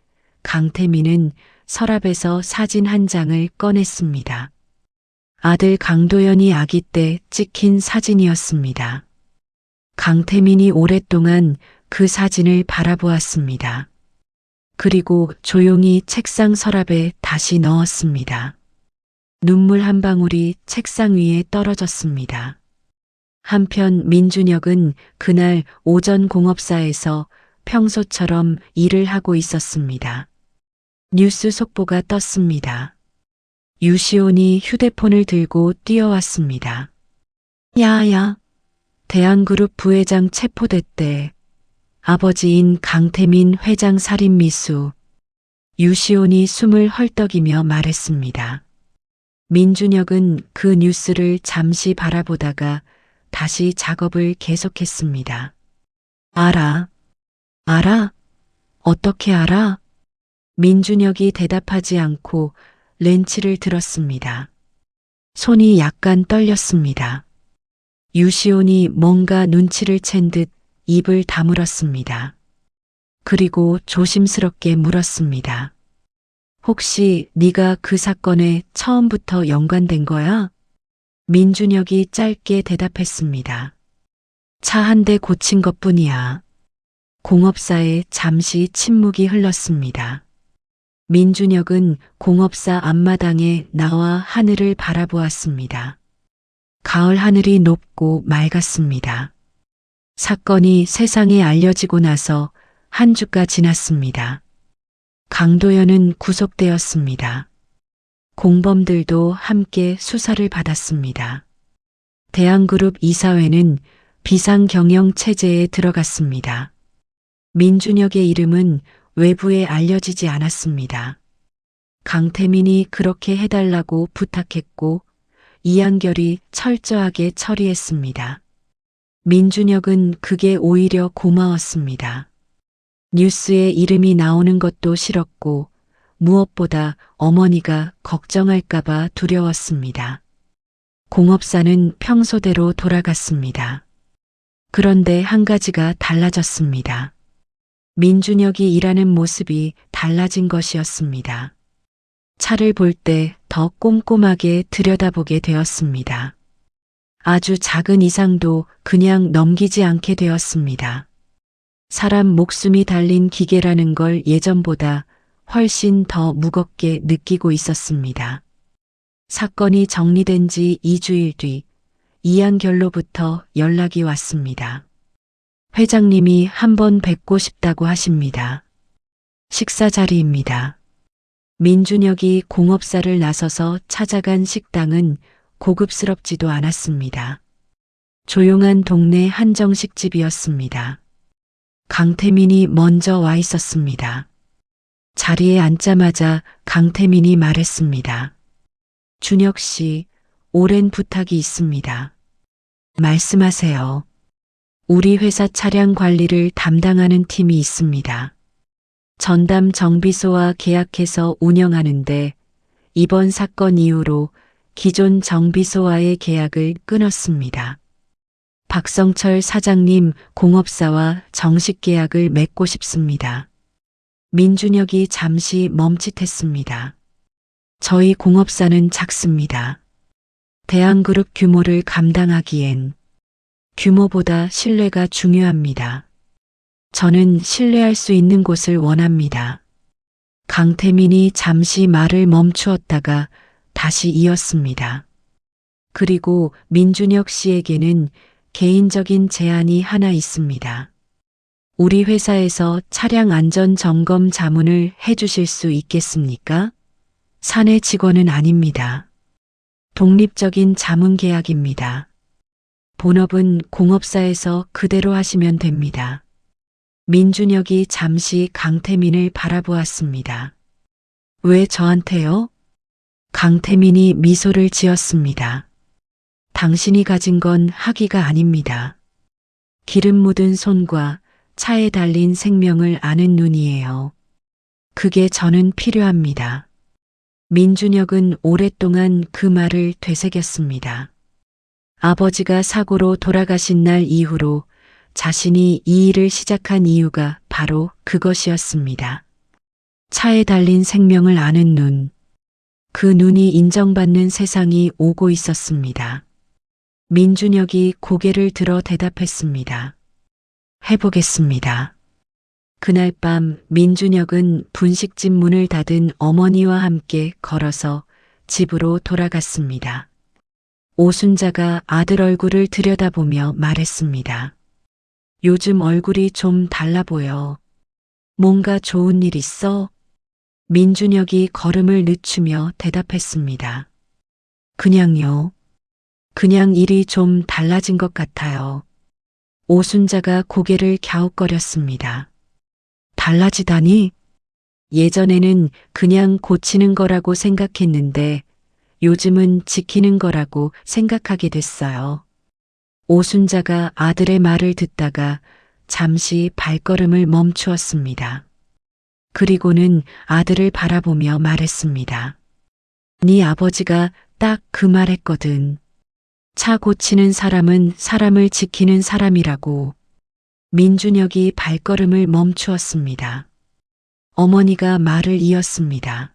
강태민은 서랍에서 사진 한 장을 꺼냈습니다. 아들 강도연이 아기 때 찍힌 사진이었습니다. 강태민이 오랫동안 그 사진을 바라보았습니다. 그리고 조용히 책상 서랍에 다시 넣었습니다. 눈물 한 방울이 책상 위에 떨어졌습니다. 한편 민준혁은 그날 오전 공업사에서 평소처럼 일을 하고 있었습니다. 뉴스 속보가 떴습니다. 유시온이 휴대폰을 들고 뛰어왔습니다. 야야, 대한그룹 부회장 체포됐대. 아버지인 강태민 회장 살인미수. 유시온이 숨을 헐떡이며 말했습니다. 민준혁은 그 뉴스를 잠시 바라보다가 다시 작업을 계속했습니다. 알아. 알아? 어떻게 알아? 민준혁이 대답하지 않고 렌치를 들었습니다. 손이 약간 떨렸습니다. 유시온이 뭔가 눈치를 챈 듯 입을 다물었습니다. 그리고 조심스럽게 물었습니다. 혹시 네가 그 사건에 처음부터 연관된 거야? 민준혁이 짧게 대답했습니다. 차 한 대 고친 것뿐이야. 공업사에 잠시 침묵이 흘렀습니다. 민준혁은 공업사 앞마당에 나와 하늘을 바라보았습니다. 가을 하늘이 높고 맑았습니다. 사건이 세상에 알려지고 나서 한 주가 지났습니다. 강도연은 구속되었습니다. 공범들도 함께 수사를 받았습니다. 대한그룹 이사회는 비상경영 체제에 들어갔습니다. 민준혁의 이름은 외부에 알려지지 않았습니다. 강태민이 그렇게 해달라고 부탁했고 이한결이 철저하게 처리했습니다. 민준혁은 그게 오히려 고마웠습니다. 뉴스에 이름이 나오는 것도 싫었고 무엇보다 어머니가 걱정할까봐 두려웠습니다. 공업사는 평소대로 돌아갔습니다. 그런데 한 가지가 달라졌습니다. 민준혁이 일하는 모습이 달라진 것이었습니다. 차를 볼 때 더 꼼꼼하게 들여다보게 되었습니다. 아주 작은 이상도 그냥 넘기지 않게 되었습니다. 사람 목숨이 달린 기계라는 걸 예전보다 훨씬 더 무겁게 느끼고 있었습니다. 사건이 정리된 지 2주일 뒤 이한결로부터 연락이 왔습니다. 회장님이 한번 뵙고 싶다고 하십니다. 식사 자리입니다. 민준혁이 공업사를 나서서 찾아간 식당은 고급스럽지도 않았습니다. 조용한 동네 한정식집이었습니다. 강태민이 먼저 와 있었습니다. 자리에 앉자마자 강태민이 말했습니다. 준혁 씨, 오랜 부탁이 있습니다. 말씀하세요. 우리 회사 차량 관리를 담당하는 팀이 있습니다. 전담 정비소와 계약해서 운영하는데 이번 사건 이후로 기존 정비소와의 계약을 끊었습니다. 박성철 사장님 공업사와 정식 계약을 맺고 싶습니다. 민준혁이 잠시 멈칫했습니다. 저희 공업사는 작습니다. 대한그룹 규모를 감당하기엔 규모보다 신뢰가 중요합니다. 저는 신뢰할 수 있는 곳을 원합니다. 강태민이 잠시 말을 멈추었다가 다시 이었습니다. 그리고 민준혁 씨에게는 개인적인 제안이 하나 있습니다. 우리 회사에서 차량 안전 점검 자문을 해주실 수 있겠습니까? 사내 직원은 아닙니다. 독립적인 자문 계약입니다. 본업은 공업사에서 그대로 하시면 됩니다. 민준혁이 잠시 강태민을 바라보았습니다. 왜 저한테요? 강태민이 미소를 지었습니다. 당신이 가진 건 학위가 아닙니다. 기름 묻은 손과 차에 달린 생명을 아는 눈이에요. 그게 저는 필요합니다. 민준혁은 오랫동안 그 말을 되새겼습니다. 아버지가 사고로 돌아가신 날 이후로 자신이 이 일을 시작한 이유가 바로 그것이었습니다. 차에 달린 생명을 아는 눈. 그 눈이 인정받는 세상이 오고 있었습니다. 민준혁이 고개를 들어 대답했습니다. 해보겠습니다. 그날 밤 민준혁은 분식집 문을 닫은 어머니와 함께 걸어서 집으로 돌아갔습니다. 오순자가 아들 얼굴을 들여다보며 말했습니다. 요즘 얼굴이 좀 달라 보여. 뭔가 좋은 일 있어? 민준혁이 걸음을 늦추며 대답했습니다. 그냥요. 그냥 일이 좀 달라진 것 같아요. 오순자가 고개를 갸웃거렸습니다. 달라지다니? 예전에는 그냥 고치는 거라고 생각했는데 요즘은 지키는 거라고 생각하게 됐어요. 오순자가 아들의 말을 듣다가 잠시 발걸음을 멈추었습니다. 그리고는 아들을 바라보며 말했습니다. 네 아버지가 딱 그 말했거든. 차 고치는 사람은 사람을 지키는 사람이라고. 민준혁이 발걸음을 멈추었습니다. 어머니가 말을 이었습니다.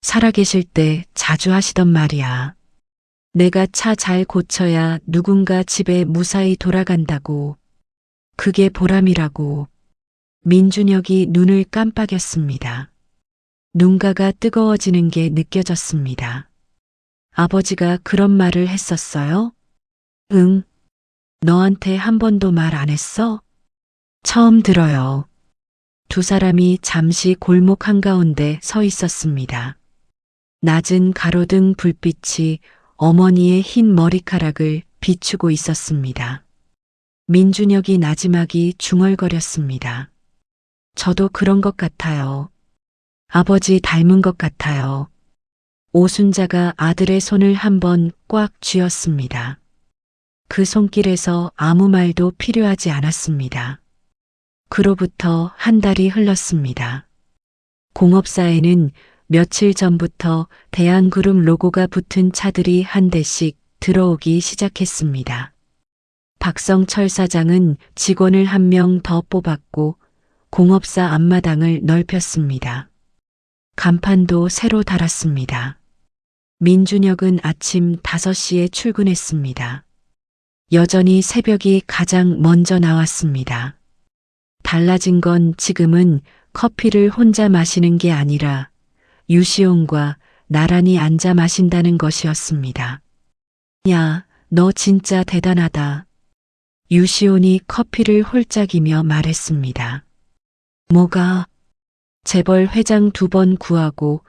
살아계실 때 자주 하시던 말이야. 내가 차 잘 고쳐야 누군가 집에 무사히 돌아간다고. 그게 보람이라고. 민준혁이 눈을 깜빡였습니다. 눈가가 뜨거워지는 게 느껴졌습니다. 아버지가 그런 말을 했었어요? 응. 너한테 한 번도 말 안 했어? 처음 들어요. 두 사람이 잠시 골목 한가운데 서 있었습니다. 낮은 가로등 불빛이 어머니의 흰 머리카락을 비추고 있었습니다. 민준혁이 나지막이 중얼거렸습니다. 저도 그런 것 같아요. 아버지 닮은 것 같아요. 오순자가 아들의 손을 한번 꽉 쥐었습니다. 그 손길에서 아무 말도 필요하지 않았습니다. 그로부터 한 달이 흘렀습니다. 공업사에는 며칠 전부터 대한그룹 로고가 붙은 차들이 한 대씩 들어오기 시작했습니다. 박성철 사장은 직원을 한 명 더 뽑았고 공업사 앞마당을 넓혔습니다. 간판도 새로 달았습니다. 민준혁은 아침 5시에 출근했습니다. 여전히 새벽이 가장 먼저 나왔습니다. 달라진 건 지금은 커피를 혼자 마시는 게 아니라 유시온과 나란히 앉아 마신다는 것이었습니다. 야, 너 진짜 대단하다. 유시온이 커피를 홀짝이며 말했습니다. 뭐가? 재벌 회장 2번 구하고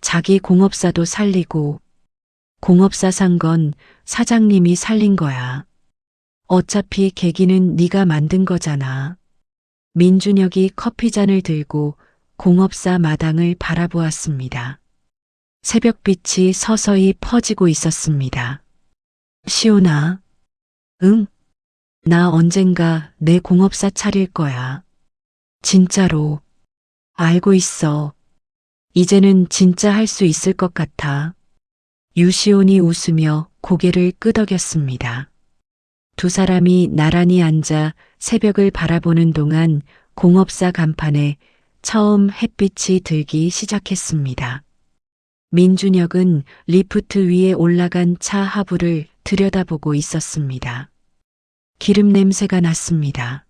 자기 공업사도 살리고 공업사 산 건 사장님이 살린 거야. 어차피 계기는 네가 만든 거잖아. 민준혁이 커피잔을 들고 공업사 마당을 바라보았습니다. 새벽빛이 서서히 퍼지고 있었습니다. 시온아. 응? 나 언젠가 내 공업사 차릴 거야. 진짜로. 알고 있어. 이제는 진짜 할 수 있을 것 같아. 유시온이 웃으며 고개를 끄덕였습니다. 두 사람이 나란히 앉아 새벽을 바라보는 동안 공업사 간판에 처음 햇빛이 들기 시작했습니다. 민준혁은 리프트 위에 올라간 차 하부를 들여다보고 있었습니다. 기름 냄새가 났습니다.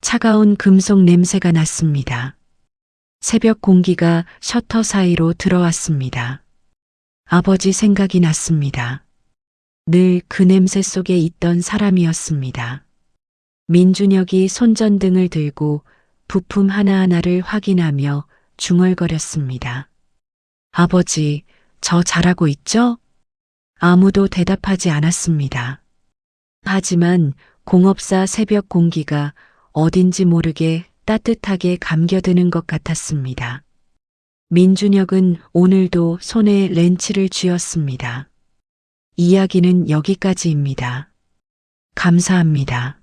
차가운 금속 냄새가 났습니다. 새벽 공기가 셔터 사이로 들어왔습니다. 아버지 생각이 났습니다. 늘 그 냄새 속에 있던 사람이었습니다. 민준혁이 손전등을 들고 부품 하나하나를 확인하며 중얼거렸습니다. 아버지, 저 잘하고 있죠? 아무도 대답하지 않았습니다. 하지만 공업사 새벽 공기가 어딘지 모르게 따뜻하게 감겨드는 것 같았습니다. 민준혁은 오늘도 손에 렌치를 쥐었습니다. 이야기는 여기까지입니다. 감사합니다.